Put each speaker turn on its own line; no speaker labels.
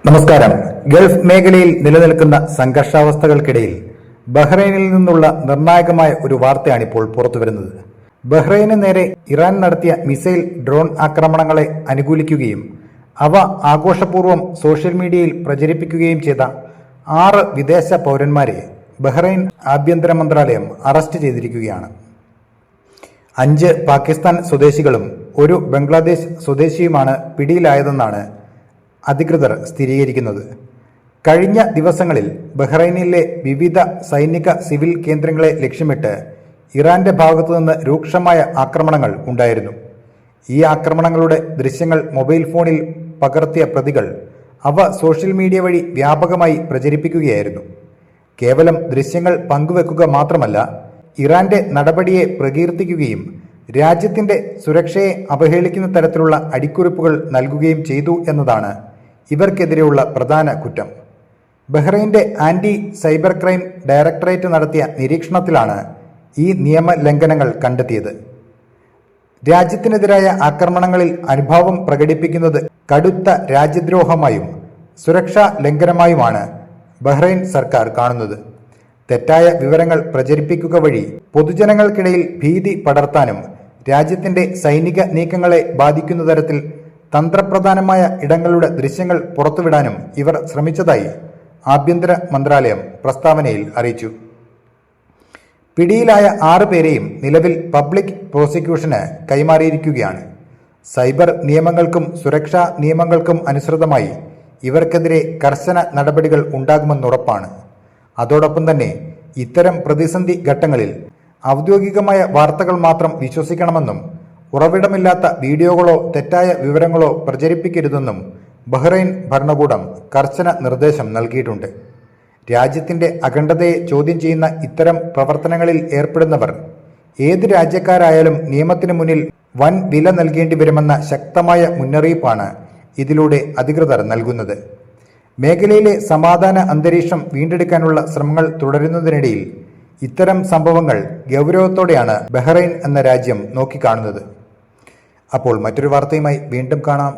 നമസ്കാരം. ഗൾഫ് മേഖലയിൽ നിലനിൽക്കുന്ന സംഘർഷാവസ്ഥകൾക്കിടയിൽ ബഹ്റൈനിൽ നിന്നുള്ള നിർണായകമായ ഒരു വാർത്തയാണിപ്പോൾ പുറത്തുവരുന്നത്. ബഹ്റൈന് നേരെ ഇറാൻ നടത്തിയ മിസൈൽ ഡ്രോൺ ആക്രമണങ്ങളെ അനുകൂലിക്കുകയും അവ ആഘോഷപൂർവ്വം സോഷ്യൽ മീഡിയയിൽ പ്രചരിപ്പിക്കുകയും ചെയ്ത 6 വിദേശ പൗരന്മാരെ ബഹ്റൈൻ ആഭ്യന്തര മന്ത്രാലയം അറസ്റ്റ് ചെയ്തിരിക്കുകയാണ്. 5 പാകിസ്ഥാൻ സ്വദേശികളും 1 ബംഗ്ലാദേശ് സ്വദേശിയുമാണ് പിടിയിലായതെന്നാണ് അധികൃതർ സ്ഥിരീകരിക്കുന്നത്. കഴിഞ്ഞ ദിവസങ്ങളിൽ ബഹ്റൈനിലെ വിവിധ സൈനിക സിവിൽ കേന്ദ്രങ്ങളെ ലക്ഷ്യമിട്ട് ഇറാന്റെ ഭാഗത്തുനിന്ന് രൂക്ഷമായ ആക്രമണങ്ങൾ ഉണ്ടായിരുന്നു. ഈ ആക്രമണങ്ങളുടെ ദൃശ്യങ്ങൾ മൊബൈൽ ഫോണിൽ പകർത്തിയ പ്രതികൾ അവ സോഷ്യൽ മീഡിയ വഴി വ്യാപകമായി പ്രചരിപ്പിക്കുകയായിരുന്നു. കേവലം ദൃശ്യങ്ങൾ പങ്കുവെക്കുക മാത്രമല്ല, ഇറാന്റെ നടപടിയെ പ്രകീർത്തിക്കുകയും രാജ്യത്തിന്റെ സുരക്ഷയെ അവഹേളിക്കുന്ന തരത്തിലുള്ള അടിക്കുറിപ്പുകൾ നൽകുകയും ചെയ്തു എന്നതാണ് ഇവർക്കെതിരെയുള്ള പ്രധാന കുറ്റം. ബഹ്റൈന്റെ ആന്റി സൈബർ ക്രൈം ഡയറക്ടറേറ്റ് നടത്തിയ നിരീക്ഷണത്തിലാണ് ഈ നിയമലംഘനങ്ങൾ കണ്ടെത്തിയത്. രാജ്യത്തിനെതിരായ ആക്രമണങ്ങളിൽ അനുഭാവം പ്രകടിപ്പിക്കുന്നത് കടുത്ത രാജ്യദ്രോഹമായും സുരക്ഷാ ലംഘനമായുമാണ് ബഹ്റൈൻ സർക്കാർ കാണുന്നത്. തെറ്റായ വിവരങ്ങൾ പ്രചരിപ്പിക്കുക വഴി പൊതുജനങ്ങൾക്കിടയിൽ ഭീതി പടർത്താനും രാജ്യത്തിന്റെ സൈനിക നീക്കങ്ങളെ ബാധിക്കുന്ന തരത്തിൽ തന്ത്രപ്രധാനമായ ഇടങ്ങളുടെ ദൃശ്യങ്ങൾ പുറത്തുവിടാനും ഇവർ ശ്രമിച്ചതായി ആഭ്യന്തര മന്ത്രാലയം പ്രസ്താവനയിൽ അറിയിച്ചു. പിടിയിലായ 6 പേരെയും നിലവിൽ പബ്ലിക് പ്രോസിക്യൂഷന് കൈമാറിയിരിക്കുകയാണ്. സൈബർ നിയമങ്ങൾക്കും സുരക്ഷാ നിയമങ്ങൾക്കും അനുസൃതമായി ഇവർക്കെതിരെ കർശന നടപടികൾ ഉണ്ടാകുമെന്നുറപ്പാണ്. അതോടൊപ്പം തന്നെ ഇത്തരം പ്രതിസന്ധി ഘട്ടങ്ങളിൽ ഔദ്യോഗികമായ വാർത്തകൾ മാത്രം വിശ്വസിക്കണമെന്നും ഉറവിടമില്ലാത്ത വീഡിയോകളോ തെറ്റായ വിവരങ്ങളോ പ്രചരിപ്പിക്കരുതെന്നും ബഹ്റൈൻ ഭരണകൂടം കർശന നിർദ്ദേശം നൽകിയിട്ടുണ്ട്. രാജ്യത്തിന്റെ അഖണ്ഡതയെ ചോദ്യം ചെയ്യുന്ന ഇത്തരം പ്രവർത്തനങ്ങളിൽ ഏർപ്പെടുന്നവർ ഏത് രാജ്യക്കാരായാലും നിയമത്തിന് മുന്നിൽ വൻ വില നൽകേണ്ടി വരുമെന്ന ശക്തമായ മുന്നറിയിപ്പാണ് ഇതിലൂടെ അധികൃതർ നൽകുന്നത്. മേഖലയിലെ സമാധാന അന്തരീക്ഷം വീണ്ടെടുക്കാനുള്ള ശ്രമങ്ങൾ തുടരുന്നതിനിടയിൽ ഇത്തരം സംഭവങ്ങൾ ഗൗരവത്തോടെയാണ് ബഹ്റൈൻ എന്ന രാജ്യം നോക്കിക്കാണുന്നത്. അപ്പോൾ മറ്റൊരു വാർത്തയുമായി വീണ്ടും കാണാം.